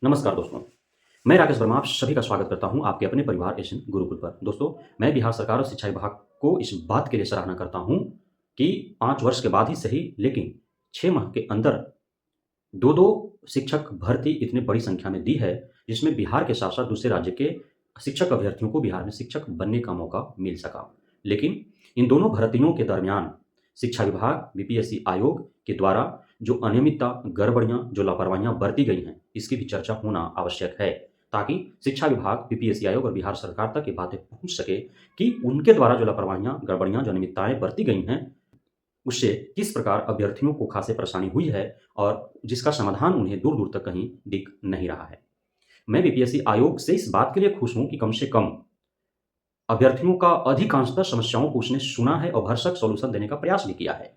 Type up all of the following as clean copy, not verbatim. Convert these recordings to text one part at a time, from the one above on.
नमस्कार दोस्तों, मैं राकेश वर्मा आप सभी का स्वागत करता हूं आपके अपने परिवार एशियन गुरुकुल पर। दोस्तों, मैं बिहार सरकार और शिक्षा विभाग को इस बात के लिए सराहना करता हूं कि 5 वर्ष के बाद ही सही लेकिन 6 माह के अंदर 2-2 शिक्षक भर्ती इतनी बड़ी संख्या में दी है, जिसमें बिहार के साथ-साथ दूसरे राज्य के शिक्षक अभ्यर्थियों को बिहार में शिक्षक बनने का मौका मिल सका। लेकिन इन दोनों भर्तियों के दरमियान शिक्षा विभाग, बीपीएससी आयोग के द्वारा जो अनियमितता, गड़बड़ियाँ, जो लापरवाहियाँ बरती गई हैं, इसकी भी चर्चा होना आवश्यक है, ताकि शिक्षा विभाग, बीपीएससी आयोग और बिहार सरकार तक ये बातें पहुँच सके कि उनके द्वारा जो लापरवाहियाँ, गड़बड़ियाँ, जो अनियमितताएँ बरती गई हैं, उससे किस प्रकार अभ्यर्थियों को खासे परेशानी हुई है और जिसका समाधान उन्हें दूर-दूर तक कहीं दिख नहीं रहा है। मैं बीपीएससी आयोग से इस बात के लिए खुश हूँ कि कम से कम अभ्यर्थियों का अधिकांशतः समस्याओं को उसने सुना है और भरसक सॉल्यूशन देने का प्रयास भी किया है।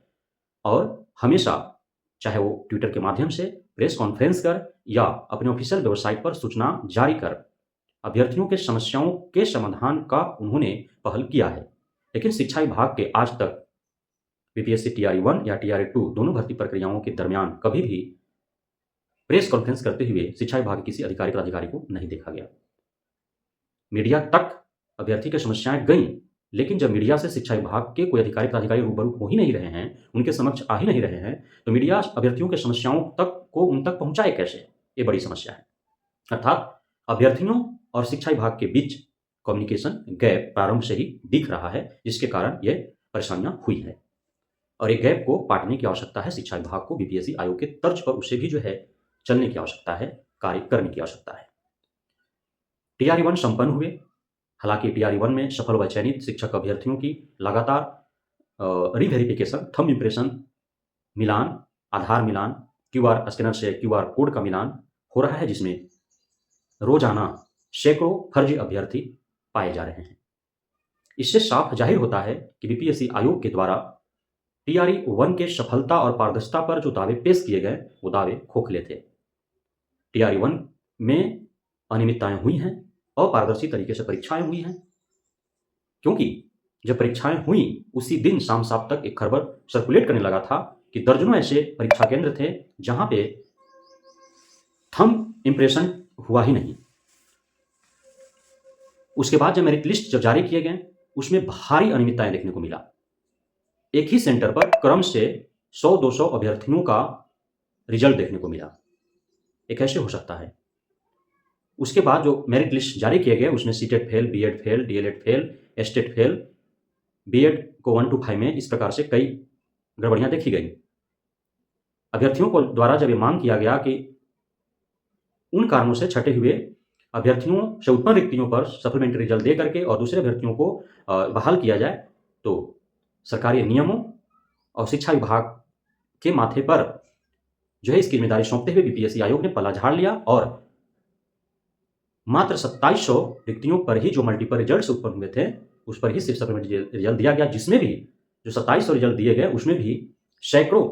और हमेशा, चाहे वो ट्विटर के माध्यम से, प्रेस कॉन्फ्रेंस कर या अपने ऑफिशियल वेबसाइट पर सूचना जारी कर, अभ्यर्थियों के समस्याओं के समाधान का उन्होंने पहल किया है। लेकिन शिक्षा विभाग के आज तक बीपीएससी टीआरई 1 या टीआरई 2 दोनों भर्ती प्रक्रियाओं के दरमियान कभी भी प्रेस कॉन्फ्रेंस करते हुए शिक्षा विभाग के किसी अधिकारी को नहीं देखा गया। मीडिया तक अभ्यर्थी की समस्याएं गईं, लेकिन जब मीडिया से शिक्षा विभाग के कोई अधिकारी रूबरू हो ही नहीं रहे हैं, उनके समक्ष आ ही नहीं रहे हैं, तो मीडिया अभ्यर्थियों के समस्याओं तक को उन तक पहुंचाए कैसे? ये बड़ी समस्या है। अर्थात अभ्यर्थियों और शिक्षा विभाग के बीच कम्युनिकेशन गैप प्रारंभ से ही दिख रहा है, जिसके कारण ये परेशानियां हुई है और एक गैप को पाटने की आवश्यकता है। शिक्षा विभाग को बीपीएससी आयोग के तर्ज पर उसे भी जो है चलने की आवश्यकता है, कार्य करने की आवश्यकता है। टीआरई 1 संपन्न हुए। हालांकि टीआरई 1 में सफल व चयनित शिक्षक अभ्यर्थियों की लगातार रीवेरिफिकेशन, थंब इम्प्रेशन मिलान, आधार मिलान, क्यूआर स्कैनर से क्यूआर कोड का मिलान हो रहा है, जिसमें रोजाना सैकड़ों फर्जी अभ्यर्थी पाए जा रहे हैं। इससे साफ जाहिर होता है कि बीपीएससी आयोग के द्वारा टीआरई 1 के सफलता और पारदर्शिता पर जो दावे पेश किए गए, वो दावे खोखले थे। टीआरई 1 में अनियमितताएं हुई हैं, अपारदर्शी तरीके से परीक्षाएं हुई हैं, क्योंकि जब परीक्षाएं हुई उसी दिन शाम सात तक एक खबर सर्कुलेट करने लगा था कि दर्जनों ऐसे परीक्षा केंद्र थे जहां पे थंब इंप्रेशन हुआ ही नहीं। उसके बाद जब मेरिट लिस्ट जब जारी किए गए, उसमें भारी अनियमितताएं देखने को मिला। एक ही सेंटर पर क्रम से 100-200 अभ्यर्थियों का रिजल्ट देखने को मिला। ये कैसे हो सकता है? उसके बाद जो मेरिट लिस्ट जारी किए गए, उसमें CTET fail, BEd fail, DElEd fail, STET fail, BEd को 1 to 5 में इस प्रकार से कई गड़बड़ियां देखी गई। अभ्यर्थियों को द्वारा जब ये मांग किया गया कि उन कारणों से छटे हुए अभ्यर्थियों से उत्पन्न रिक्तियों पर सप्लीमेंट्री रिजल्ट दे करके और दूसरे अभ्यर्थियों को बहाल किया जाए, तो सरकारी नियमों और शिक्षा विभाग के माथे पर जो है इसकी जिम्मेदारी सौंपते हुए बीपीएससी आयोग ने पल्ला झाड़ लिया और मात्र 2700 रिक्तियों पर ही जो मल्टीपल रिजल्ट्स उत्पन्न हुए थे, उस पर ही सिर्फ सप्लीमेंट्री रिजल्ट दिया गया, जिसमें भी जो 2700 रिजल्ट दिए गए, उसमें भी सैकड़ों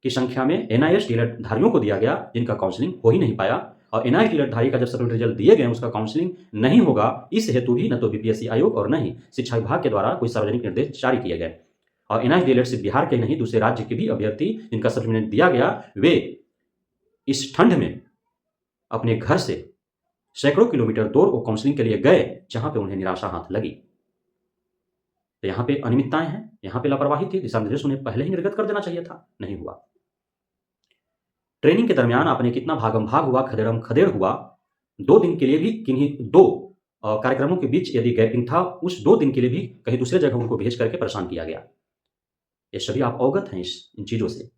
की संख्या में एनआईएस डीएलएड धारियों को दिया गया, जिनका काउंसलिंग हो ही नहीं पाया। और एनआईएस डीएलएड धारी का जब सप्लीमेंट्री रिजल्ट दिए गए, उसका काउंसलिंग नहीं होगा, इस हेतु भी न तो बीपीएससी आयोग और न ही शिक्षा विभाग के द्वारा कोई सार्वजनिक निर्देश जारी किए गए। और एनआईएस डीएलएड सिर्फ बिहार के नहीं, दूसरे राज्य के भी अभ्यर्थी जिनका सप्लीमेंट दिया गया, वे इस ठंड में अपने घर से सैकड़ों किलोमीटर दूर वो काउंसलिंग के लिए गए, जहां पे उन्हें निराशा हाथ लगी। तो यहाँ पे अनियमितताएं हैं, यहाँ पे लापरवाही थी, दिशा निर्देश उन्हें पहले ही निर्गत कर देना चाहिए था, नहीं हुआ। ट्रेनिंग के दरमियान आपने कितना भागम भाग हुआ, खदेड़म खदेड़ हुआ। 2 दिन के लिए भी किन्हीं 2 कार्यक्रमों के बीच यदि गैपिंग था, उस 2 दिन के लिए भी कहीं दूसरे जगह उनको भेज करके परेशान किया गया। ये सभी आप अवगत हैं इन चीजों से।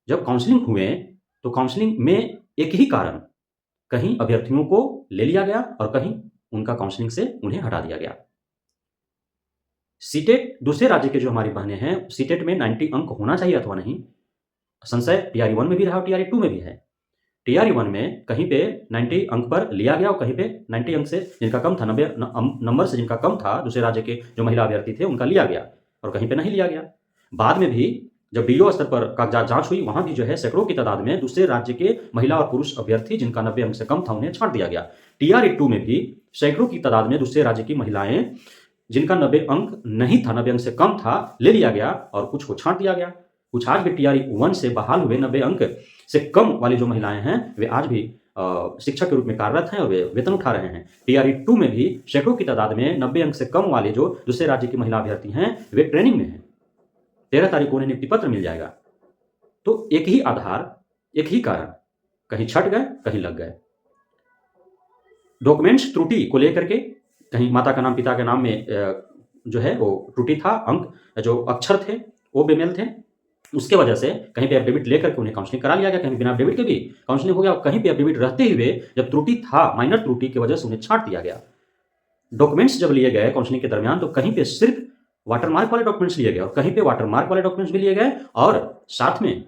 जब काउंसलिंग हुए तो काउंसलिंग में एक ही कारण, कहीं अभ्यर्थियों को ले लिया गया और कहीं उनका काउंसलिंग से उन्हें हटा दिया गया। सीटेट, दूसरे राज्य के जो हमारी बहनें हैं, सीटेट में 90 अंक होना चाहिए अथवा नहीं, संशय टीआरई 1 में भी रहा और टीआरई 2 में भी है। टीआरई 1 में कहीं पे 90 अंक पर लिया गया और कहीं पे 90 अंक से जिनका कम था, 90 नंबर से जिनका कम था, दूसरे राज्य के जो महिला अभ्यर्थी थे, उनका लिया गया और कहीं पे नहीं लिया गया। बाद में भी जब डीओ स्तर पर कागजात जांच हुई, वहां भी जो है सैकड़ों की तादाद में दूसरे राज्य के महिला और पुरुष अभ्यर्थी जिनका 90 अंक से कम था, उन्हें छांट दिया गया। टीआरई 2 में भी सैकड़ों की तादाद में दूसरे राज्य की महिलाएं जिनका 90 अंक नहीं था, 90 अंक से कम था, ले लिया गया और कुछ को छांट दिया गया। कुछ आज भी टीआरई 1 से बहाल हुए 90 अंक से कम वाली जो महिलाएं हैं, वे आज भी शिक्षक के रूप में कार्यरत हैं और वे वेतन उठा रहे हैं। टीआरई 2 में भी सैकड़ों की तादाद में 90 अंक से कम वाले जो दूसरे राज्य की महिला अभ्यर्थी हैं, वे ट्रेनिंग में हैं। 13 तारीख को उन्हें नियुक्ति पत्र मिल जाएगा। तो एक ही आधार, एक ही कारण, कहीं छट गए, कहीं लग गए। डॉक्यूमेंट्स त्रुटि को लेकर के कहीं माता का नाम, पिता के नाम में जो है वो त्रुटि था, अंक जो अक्षर थे वो बेमेल थे। उसके वजह से कहीं पे एफिडेविट लेकर के उन्हें काउंसलिंग करा लिया गया, कहीं बिना एफिडेविट के भी काउंसलिंग हो गया, और कहीं पे एफिडेविट रहते हुए जब त्रुटि था, माइनर त्रुटि की वजह से उन्हें छांट दिया गया। डॉक्यूमेंट्स जब लिए गए काउंसलिंग के दरमियान तो कहीं पे सिर्फ वाटरमार्क वाले डॉक्यूमेंट्स लिए गए और कहीं पे वाटरमार्क वाले डॉक्यूमेंट्स भी लिए गए, और साथ में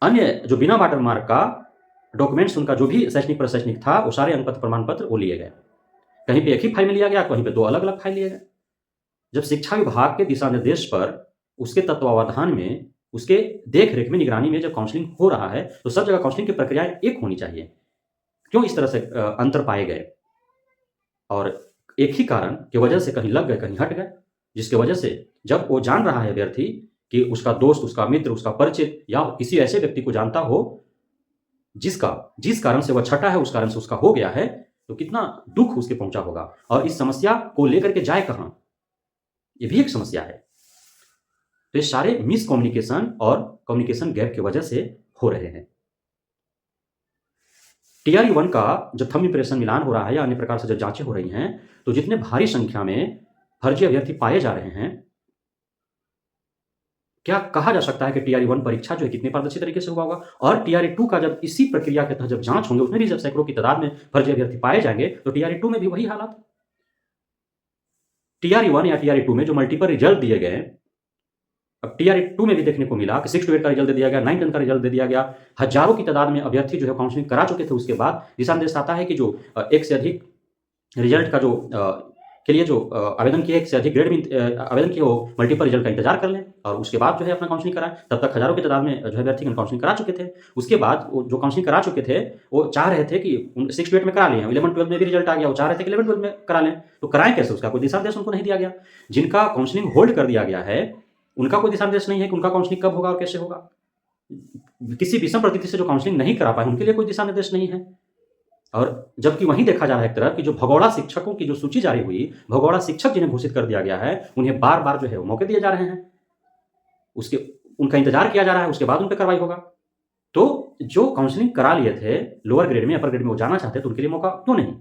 अन्य जो बिना वाटरमार्क का डॉक्यूमेंट्स, उनका जो भी शैक्षणिक प्रशैक्षणिक था, वो सारे अंक पत्र, प्रमाण पत्र वो लिए गए। कहीं पे एक ही फाइल में लिया गया, कहीं पे 2 अलग-अलग फाइल लिए गए। जब शिक्षा विभाग के दिशा निर्देश पर, उसके तत्वावधान में, उसके देख-रेख में, निगरानी में जब काउंसलिंग हो रहा है, तो सब जगह काउंसलिंग की प्रक्रियाएं एक होनी चाहिए। क्यों इस तरह से अंतर पाए गए? और एक ही कारण की वजह से कहीं लग गए, कहीं हट गए, जिसकी वजह से जब वो जान रहा है अभ्यर्थी कि उसका दोस्त, उसका मित्र, उसका परिचित या किसी ऐसे व्यक्ति को जानता हो जिस कारण से वह छटा है, उस कारण से उसका हो गया है, तो कितना दुख उसके पहुंचा होगा, और इस समस्या को लेकर के जाए कहां, ये भी एक समस्या है। तो ये सारे मिसकम्युनिकेशन और कम्युनिकेशन गैप की वजह से हो रहे हैं। टीआरई 1 का जब थंब इंप्रेशन मिलान हो रहा है या अन्य प्रकार से जब जांचें हो रही हैं, तो जितने भारी संख्या में फर्जी अभ्यर्थी पाए जा रहे हैं, क्या कहा जा सकता है कि टीआरई 1 परीक्षा जो है कितनी पारदर्शी तरीके से हुआ होगा? और टीआरई 2 का जब इसी प्रक्रिया के तहत जब जांच होंगे, उसमें भी जब सैकड़ों की तादाद में फर्जी अभ्यर्थी पाए जाएंगे, तो टीआरई 2 में भी वही हालात। टीआरई 1 या टीआरई 2 में जो मल्टीपल रिजल्ट दिए गए, अब टीआरई 2 में भी देखने को मिला कि 6 to 8 का रिजल्ट दे दिया गया, 9 10 का रिजल्ट दे दिया गया। हजारों की तादाद में अभ्यर्थी जो है काउंसलिंग करा चुके थे, उसके बाद दिशा निर्देश आता है कि जो एक से अधिक रिजल्ट का जो के लिए जो आवेदन किए, एक से अधिक ग्रेड में आवेदन किए, वो मल्टीपल रिजल्ट का इंतजार कर लें और उसके बाद जो है अपना काउंसलिंग कराएं। तब तक हजारों की तादाद में जो है अभ्यर्थी काउंसलिंग करा चुके थे। उसके बाद वो जो काउंसलिंग करा चुके थे, वो चाह रहे थे कि 6 to 8 में करा लिए, 11 12 में भी रिजल्ट आ गया, वो चाह रहे थे कि 11 12 में करा लें, तो कराएं कैसे? उसका कोई दिशा निर्देश उनको नहीं दिया गया। जिनका काउंसलिंग होल्ड कर दिया गया है, उनका कोई दिशा निर्देश नहीं है कि उनका काउंसलिंग कब होगा और कैसे होगा। किसी विषम प्रकृति से जो काउंसलिंग नहीं करा पाए, उनके लिए कोई दिशा निर्देश नहीं है। और जबकि वहीं देखा जा रहा है एक तरफ कि जो भगोड़ा शिक्षकों की जो सूची जारी हुई, भगोड़ा शिक्षक जिन्हें घोषित कर दिया गया है, उन्हें बार-बार जो है वो मौके दिए जा रहे हैं। उनका इंतजार किया जा रहा है, उसके बाद उन पे कार्रवाई होगा। तो जो काउंसलिंग करा लिए थे, लोअर ग्रेड में, अपर ग्रेड में वो जाना चाहते, तो उनके लिए मौका क्यों नहीं?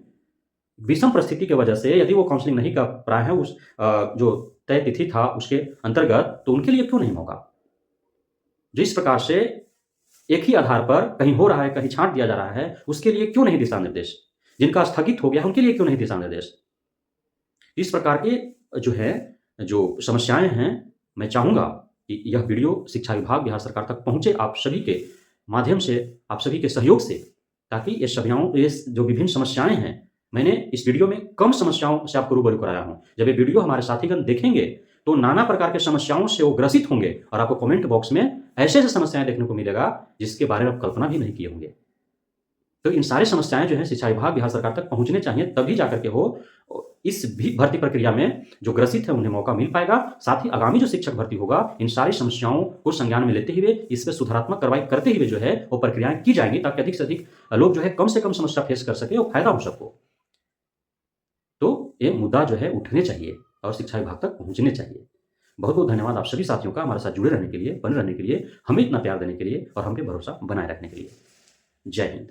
विषम परिस्थिति की वजह से यदि वो काउंसलिंग नहीं कर पाए हैं उस जो तय तिथि था उसके अंतर्गत, तो उनके लिए क्यों नहीं मौका? जिस प्रकार से एक ही आधार पर कहीं हो रहा है, कहीं छांट दिया जा रहा है, उसके लिए क्यों नहीं दिशा निर्देश? जिनका स्थगित हो गया उनके लिए क्यों नहीं दिशा निर्देश? इस प्रकार के जो है, जो समस्याएं हैं, मैं चाहूंगा कि यह वीडियो शिक्षा विभाग, बिहार सरकार तक पहुंचे, आप सभी के माध्यम से, आप सभी के सहयोग से, ताकि ये जो विभिन्न समस्याएं हैं, मैंने इस वीडियो में कम समस्याओं से आपको रूबरू कराया हूं। जब ये वीडियो हमारे साथीगण देखेंगे, तो नाना प्रकार के समस्याओं से वो ग्रसित होंगे और आपको कमेंट बॉक्स में ऐसे समस्याएं देखने को मिलेगा जिसके बारे में आप कल्पना भी नहीं किए होंगे। तो इन सारी समस्याएं जो है शिक्षा विभाग, बिहार सरकार तक पहुंचने चाहिए, तभी जाकर के हो इस भी भर्ती प्रक्रिया में जो ग्रसित है उन्हें मौका मिल पाएगा। साथ ही आगामी जो शिक्षक भर्ती होगा, इन सारी समस्याओं को संज्ञान में लेते हुए, इस पर सुधारात्मक कार्रवाई करते हुए जो है वो प्रक्रियाएं की जाएंगी, ताकि अधिक से अधिक लोग जो है कम से कम समस्या फेस कर सके और फायदा हो सबको। तो ये मुद्दा जो है उठने चाहिए और शिक्षा विभाग तक पहुंचने चाहिए। बहुत बहुत धन्यवाद आप सभी साथियों का हमारे साथ जुड़े रहने के लिए, बने रहने के लिए, हमें इतना प्यार देने के लिए और हम पे भरोसा बनाए रखने के लिए। जय हिंद।